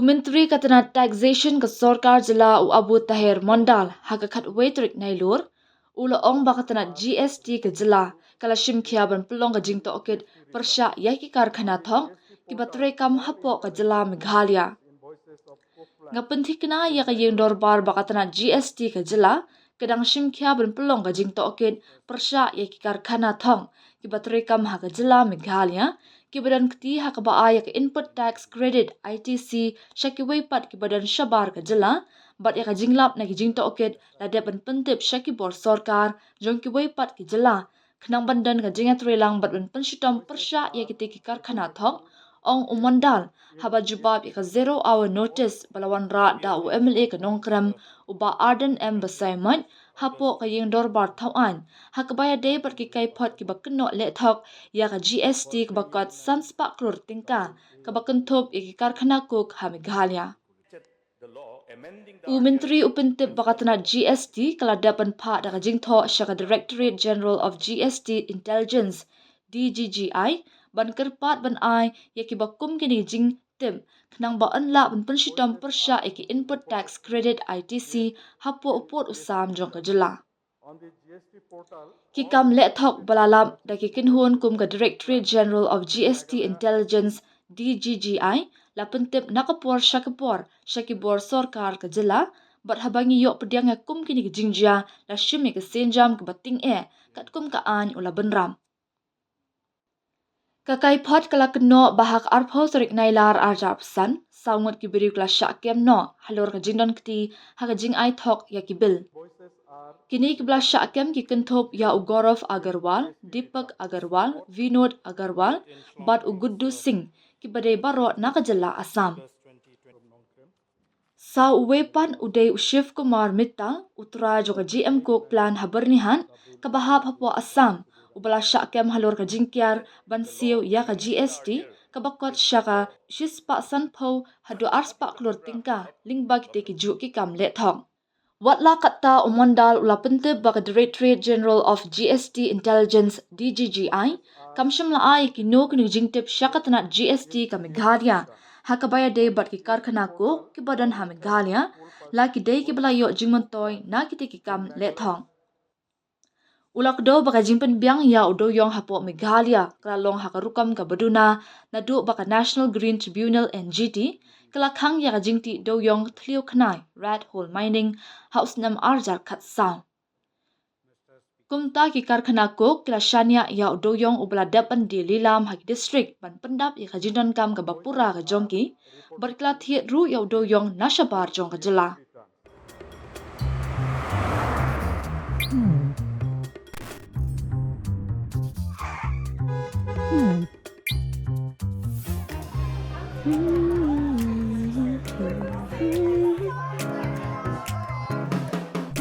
Myntri ka Tnad taxation ka Sarkar Jila u Abu Tahir Mondal hakakat waitrik nailur ula ong baka Tnad GST ka Jila kala shimkhia ban pelong ka jing tohkit persya yaki karkhana thok ki batre kam hapo ka Jila Meghalaya. Nga penthi kena ya ka yeng dorbar baka Tnad GST ka Jila kadang shimkhia ban pelong ka jing tohkit persya yaki karkhana thok ki batre kam ha ka Jila Meghalaya. Ki badan kti ha ka baaya ka input tax credit ITC syaki weipat ki badan syabar ka Jila bat ya ka jinglap na ki jing tohkit la depan Pyntip syaki bor Sarkar jong ki weipat ki Jila kenang bandan ka jingat relang bat ban penshitom persya ya ki teki karkhana thok ong umandal haba jubab ya ka 0 hour notice balawan ra da u MLA ka nongkram uba Arden M Basaimat hapo ka yeng dorbar thawan hakabaya day bat ki kai pot ki bakno le thok ya ka GST ka bakat sanspa kror tingka ka bakenthop ya ki karkhana kok ha Meghalaya. Myntri Pyntip baka Tnad GST kala dapan pa da ka jingtho siya ka Directorate General of GST Intelligence DGGI ban kerpat ban ai ya ki bakum kini jing tim kenang ba anla ban penshitom persya ya ki input tax credit ITC hapo upot usam jong ka Jila. Ki kam le thok balalam da ki kinhun kum ka Directorate General of GST Intelligence DGGI la Pyntip nakapor syaki bor Sarkar ka Jila bat habangi yok pediang ya kum kini ki jingjia la shimi ka senjam ka bating kat kum ka an ula benram. Kakai pot kala keno bahak arpho sorik nailar arja pesan saungut ki beri kala syak kem no halor ka jingdon kti ha ka jing ai thok ya ki bil. Kini ki bla syak kem ki kenthop ya Ugorov Agarwal, Deepak Agarwal, Vinod Agarwal, bat Uguddu Singh ki badai baro na ka Jila Assam. Sa uwepan uday Shiv Kumar Mittal utra jo ka GM Cook plan habernihan kabahap hapo Assam ubala syak kem halor ka jingkyar ban siu ya ka GST kabakot sya ka shispa sanpo hadu arspa klor tingka lingbag te ki ju ki kam le thok. Watla katta umandal ula Pyntip baka Directorate General of GST Intelligence DGGI kamsham la ai ki no kini jingtip sya ka Tnad GST ka Meghalaya hakabaya day bat ki karkhana ko ki badan ha Meghalaya la ki day ki balayo jingmontoy na ki te ki kam le thok. Ulak do baka jingpen biang ya udo yong hapo Meghalaya kalalong hakarukam ka baduna na do baka National Green Tribunal NGT kalakhang ya ka jingti do yong tliu khnai rat hole mining house nam arjar khat sound. Kumta ki karkhana ko kila shania ya udo yong ubala dapan di lilam haki district ban pendap ya ka jindon kam ka bapura ka jongki berkla thiet ru ya udo yong nashabar jong ka Jila.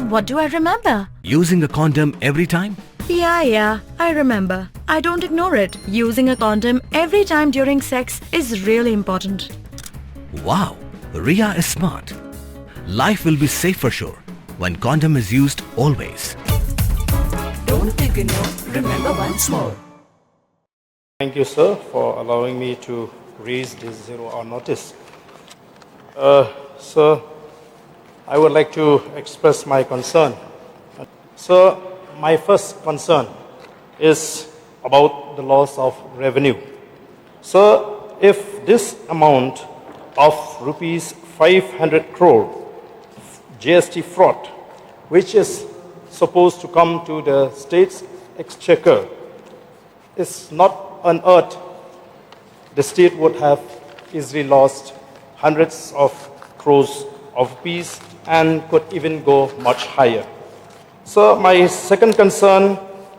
What do I remember? Using a condom every time? Yeah, I remember. I don't ignore it. Using a condom every time during sex is really important. Wow, Ria is smart. Life will be safe for sure when condom is used always. Don't ignore, remember once more. Thank you, sir, for allowing me to raise this 0 hour notice. Sir, I would like to express my concern. Sir, my first concern is about the loss of revenue. Sir, if this amount of rupees 500 crore GST fraud, which is supposed to come to the state's exchequer, is not unearthed, the state would have easily lost hundreds of crores of rupees and could even go much higher. So my second concern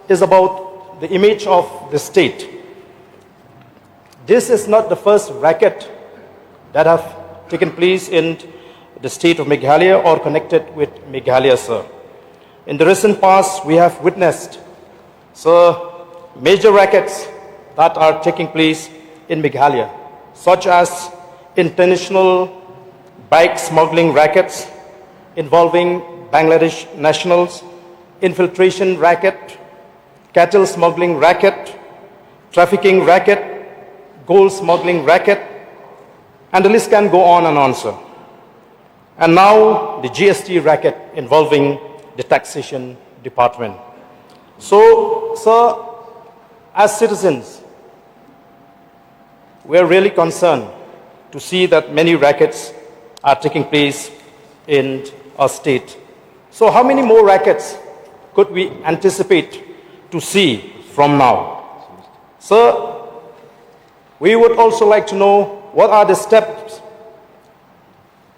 is about the image of the state. This is not the first racket that have taken place in the state of Meghalaya or connected with Meghalaya, sir. In the recent past, we have witnessed, sir, major rackets that are taking place in Meghalaya, such as international bike smuggling rackets involving Bangladesh nationals, infiltration racket, cattle smuggling racket, trafficking racket, gold smuggling racket, And the list can go on and on, sir. And now the GST racket involving the taxation department. So, sir, as citizens, we are really concerned to see that many rackets are taking place in our state. So how many more rackets could we anticipate to see from now? Sir, we would also like to know what are the steps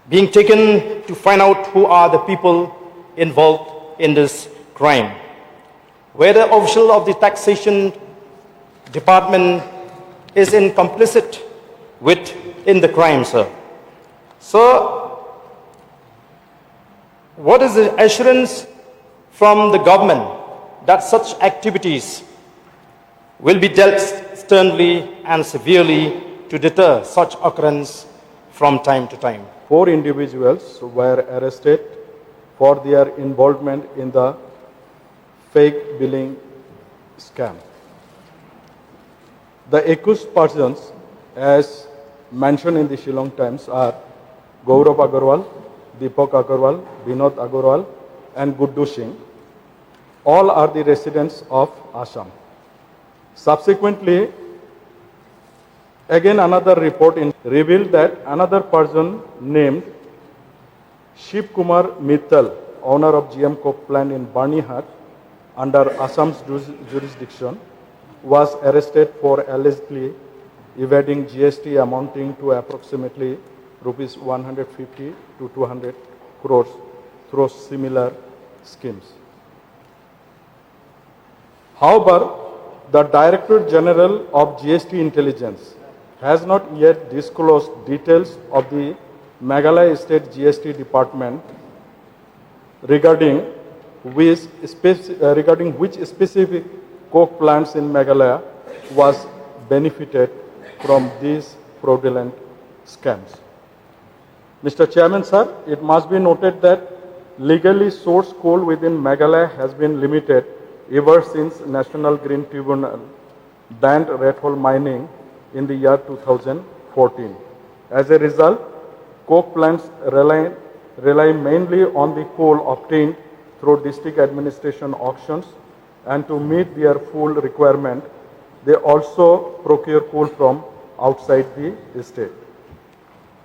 being taken to find out who are the people involved in this crime. Whether official of the taxation department is complicit in the crime, sir. So, what is the assurance from the government that such activities will be dealt sternly and severely to deter such occurrence from time to time? 4 individuals were arrested for their involvement in the fake billing scam. The accused persons, as mentioned in the Shillong Times, are Gaurav Agarwal, Deepak Agarwal, Vinod Agarwal, and Guddu Singh. All are the residents of Assam. Subsequently, again another report revealed that another person named Shiv Kumar Mittal, owner of GM Coke plant in Barnihat, under Assam's jurisdiction, was arrested for allegedly evading GST amounting to approximately rupees 150 to 200 crores through similar schemes. However, the Director General of GST Intelligence has not yet disclosed details of the Meghalaya State GST Department regarding which specific coke plants in Meghalaya was benefited from these fraudulent scams. Mr. Chairman, sir, it must be noted that legally sourced coal within Meghalaya has been limited ever since National Green Tribunal banned red hole mining in the year 2014. As a result, coke plants rely mainly on the coal obtained through district administration auctions, and to meet their full requirement, they also procure coal from outside the state.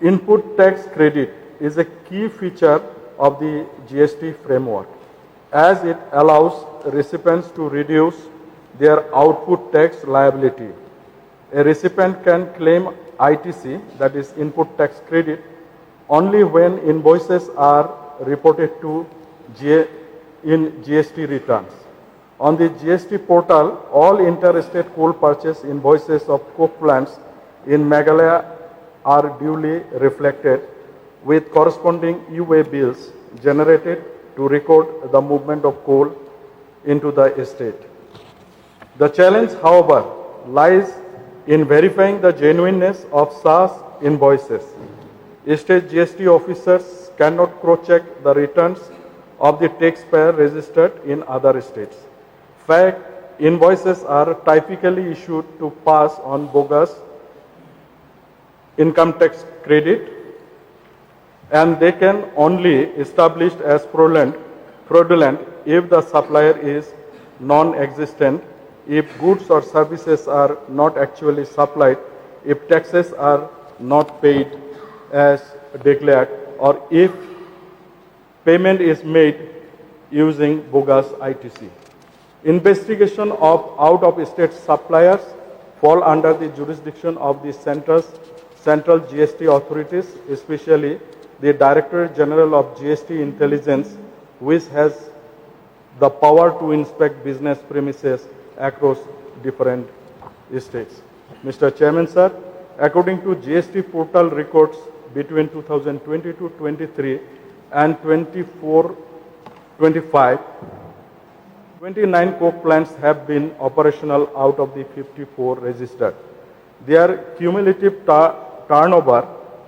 Input tax credit is a key feature of the GST framework, as it allows recipients to reduce their output tax liability. A recipient can claim ITC, that is input tax credit, only when invoices are reported to in GST returns. On the GST portal, all interstate coal purchase invoices of coke plants in Meghalaya are duly reflected with corresponding UA bills generated to record the movement of coal into the estate. The challenge, however, lies in verifying the genuineness of such invoices. State GST officers cannot cross-check the returns of the taxpayer registered in other states. Fact, invoices are typically issued to pass on bogus income tax credit, and they can only be established as fraudulent if the supplier is non-existent, if goods or services are not actually supplied, if taxes are not paid as declared, or if payment is made using bogus ITC. Investigation of out-of-state suppliers fall under the jurisdiction of the central GST authorities, especially the Director General of GST Intelligence, which has the power to inspect business premises across different states. Mr. Chairman, sir, according to GST portal records between 2022-23 and 24-25, 29 coke plants have been operational out of the 54 registered. Their cumulative turnover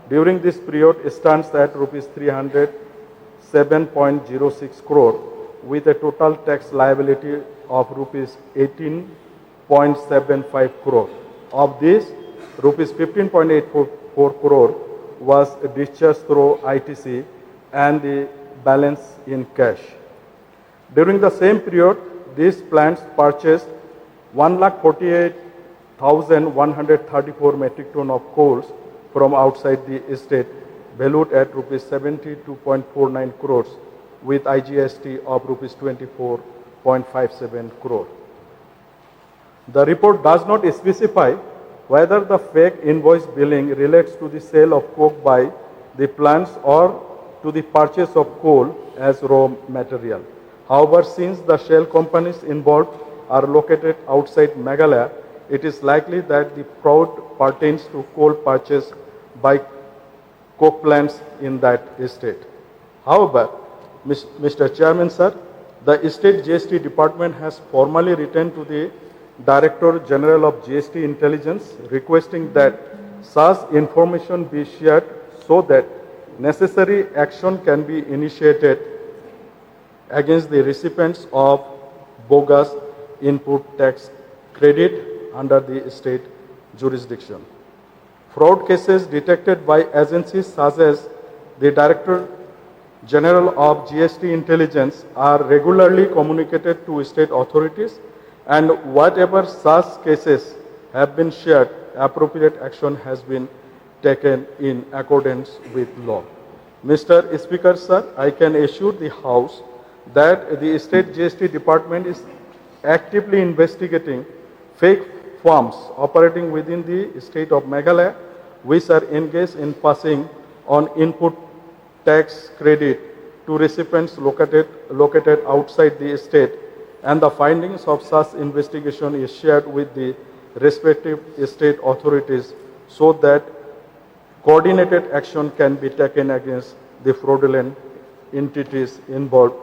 during this period stands at rupees 307.06 crore, with a total tax liability of rupees 18.75 crore. Of this, rupees 15.84 crore was discharged through ITC and the balance in cash. During the same period, these plants purchased 148,134 metric ton of coals from outside the estate, valued at rupees 72.49 crores with IGST of rupees 24.57 crore. The report does not specify whether the fake invoice billing relates to the sale of coke by the plants or to the purchase of coal as raw material. However, since the shell companies involved are located outside Meghalaya, it is likely that the fraud pertains to coal purchased by coke plants in that estate. However, Mr. Chairman, sir, the State GST Department has formally written to the Director General of GST Intelligence requesting that such information be shared so that necessary action can be initiated against the recipients of bogus input tax credit under the state jurisdiction. Fraud cases detected by agencies such as the Director General of GST Intelligence are regularly communicated to state authorities, and whatever such cases have been shared, appropriate action has been taken in accordance with law. Mr. Speaker, sir, I can assure the House that the State GST Department is actively investigating fake firms operating within the state of Meghalaya, which are engaged in passing on input tax credit to recipients located outside the state, and the findings of such investigation is shared with the respective state authorities so that coordinated action can be taken against the fraudulent entities involved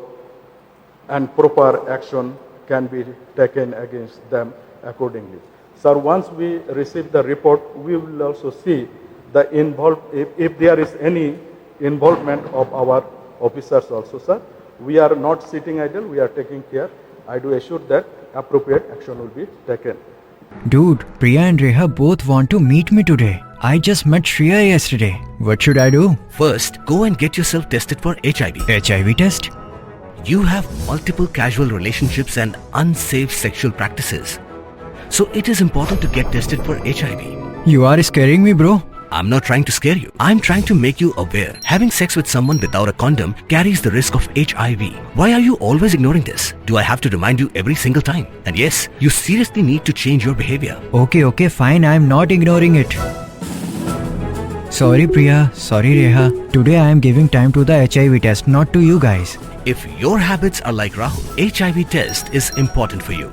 and proper action can be taken against them accordingly. Sir, once we receive the report, we will also see the if there is any involvement of our officers also, sir. We are not sitting idle, we are taking care. I do assure that appropriate action will be taken. Dude, Priya and Reha both want to meet me today. I just met Shreya yesterday. What should I do? First, go and get yourself tested for HIV. HIV test? You have multiple casual relationships and unsafe sexual practices. So it is important to get tested for HIV. You are scaring me, bro. I'm not trying to scare you. I'm trying to make you aware. Having sex with someone without a condom carries the risk of HIV. Why are you always ignoring this? Do I have to remind you every single time? And yes, you seriously need to change your behavior. Okay, fine. I'm not ignoring it. Sorry, Priya. Sorry, Reha. Today I am giving time to the HIV test, not to you guys. If your habits are like Rahul, HIV test is important for you.